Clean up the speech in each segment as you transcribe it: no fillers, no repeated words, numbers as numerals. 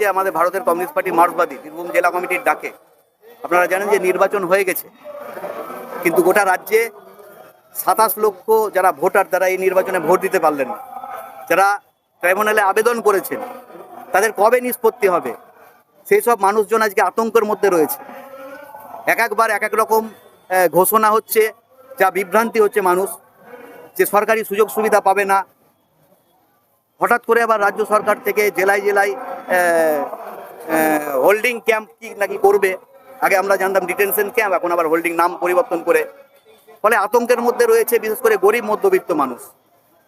যে আমাদের ভারতের কমিউনিস্ট পার্টি মার্ক্সবাদী বীরভূম জেলা কমিটির ডাকে আপনারা জানেন যে নির্বাচন হয়ে গেছে, কিন্তু গোটা রাজ্যে 27 লক্ষ যারা ভোটার তারা এই নির্বাচনে ভোট দিতে পারলেন না। যারা ট্রাইব্যুনালে আবেদন করেছেন তাদের কবে নিষ্পত্তি হবে, সেই সব মানুষজন আজকে আতঙ্কের মধ্যে রয়েছে। একবার এক এক রকম ঘোষণা হচ্ছে, যা বিভ্রান্তি হচ্ছে মানুষ, যে সরকারি সুযোগ সুবিধা পাবে না। হঠাৎ করে আবার রাজ্য সরকার থেকে জেলায় জেলায় হোল্ডিং ক্যাম্প কি নাকি করবে। আগে আমরা জানতাম ডিটেনশন ক্যাম্প, এখন আবার হোল্ডিং নাম পরিবর্তন করে। ফলে আতঙ্কের মধ্যে রয়েছে বিশেষ করে গরিব মধ্যবিত্ত মানুষ।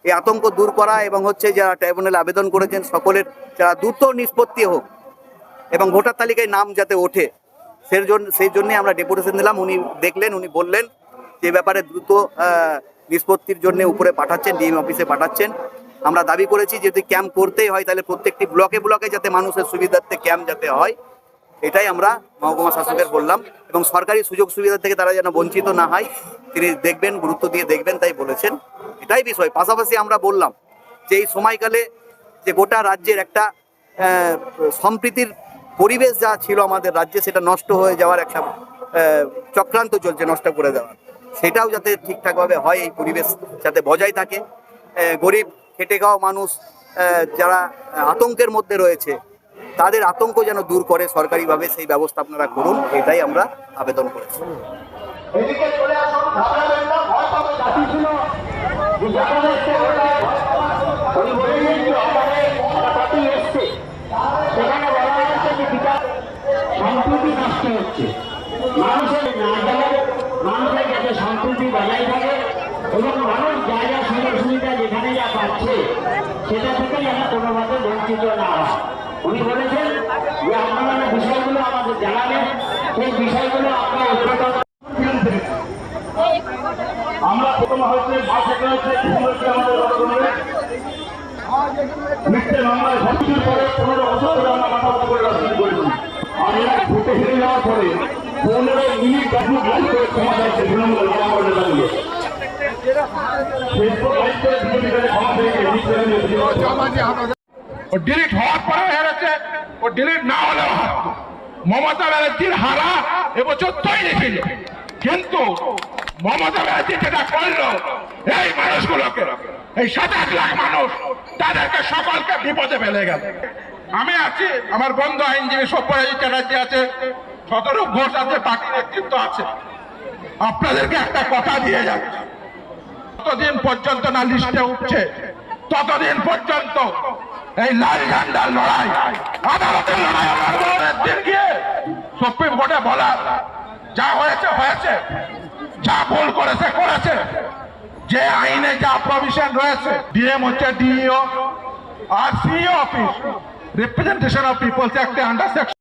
এই আতঙ্ক দূর করা এবং হচ্ছে যারা ট্রাইব্যুনালে আবেদন করেছেন সকলের যারা দ্রুত নিষ্পত্তি হোক এবং ভোটার তালিকায় নাম যাতে ওঠে, সেই জন্যে আমরা ডেপুটেশন দিলাম। উনি দেখলেন, উনি বললেন যে ব্যাপারে দ্রুত নিষ্পত্তির জন্য উপরে পাঠাচ্ছেন, ডিএম অফিসে পাঠাচ্ছেন। আমরা দাবি করেছি যদি ক্যাম্প করতেই হয় তাহলে প্রত্যেকটি ব্লকে ব্লকে যাতে মানুষের সুবিধার্থে ক্যাম্প যাতে হয়, এটাই আমরা মহকুমা শাসকের বললাম। এবং সরকারি সুযোগ সুবিধা থেকে তারা যেন বঞ্চিত না হয় তিনি দেখবেন, গুরুত্ব দিয়ে দেখবেন, তাই বলেছেন। এটাই বিষয়। পাশাপাশি আমরা বললাম যে এই সময়কালে যে গোটা রাজ্যের একটা সম্প্রীতির পরিবেশ যা ছিল আমাদের রাজ্যে, সেটা নষ্ট হয়ে যাওয়ার একটা চক্রান্ত চলছে নষ্ট করে দেওয়ার। সেটাও যাতে ঠিকঠাকভাবে হয়, এই পরিবেশ যাতে বজায় থাকে। গরিব খেটে খাওয়া মানুষ যারা আতঙ্কের মধ্যে রয়েছে তাদের আতঙ্ক যেন দূর করে সরকারিভাবে, সেই ব্যবস্থা আপনারা করুন, এটাই আমরা আবেদন করেছি। সম্প্রীতি নষ্ট হচ্ছে, মানুষের যাতে সম্প্রীতি বজায় থাকে এবং মানুষ যা যা সুযোগ সুবিধা যেখানে যা পাচ্ছে সেটা থেকে যেন কোনোভাবে বঞ্চিত না হয়। উনি বলেছেন যে আপনারা বিষয়গুলো আমাদের জানাবেন, সেই বিষয়গুলো আমরা উদ্বোধন। আমরা প্রথম হচ্ছে মিথ্যে মামলায় ভর্তির পরে 15 বছর ধরে আমরা মাথা করে রাজনীতি করেছি। আর এরা ভোটে হেরে যাওয়ার পরে 15 মিনিট লাইভ করে ক্ষমা চাইছে তৃণমূলের জনগণের দাঁড়িয়ে। ডিলিট হওয়ার পরে হেরেছে, ও ডিলিট না হলেও হারত। মমতা ব্যানার্জির হারা এবছর তৈরি ছিল, কিন্তু মমতা ব্যানার্জি যেটা করলো এই মানুষগুলোকে, এই 27 লাখ মানুষ, তাদেরকে সকলকে বিপদে ফেলে গেল। আমি আছি, আমার বন্ধু আইনজীবী সব্যসাচী চ্যাটার্জি আছে, শতরূপ ঘোষ আছে, পার্টি নেতৃত্ব আছে। আপনাদেরকে একটা কথা দিয়ে যাচ্ছে, যতদিন পর্যন্ত না লিস্টে উঠছে ততদিন পর্যন্ত এই লাল ঝান্ডার লড়াই, আদালতের লড়াই, দিন গিয়ে সুপ্রিম কোর্টে বলা যা হয়েছে হয়েছে, যা ভুল করেছে করেছে। যে আইনে যা প্রভিশন রয়েছে, ডিএম হচ্ছে ডিইও আর CEO office, representation of peoples অ্যাক্টে আন্ডার সেকশন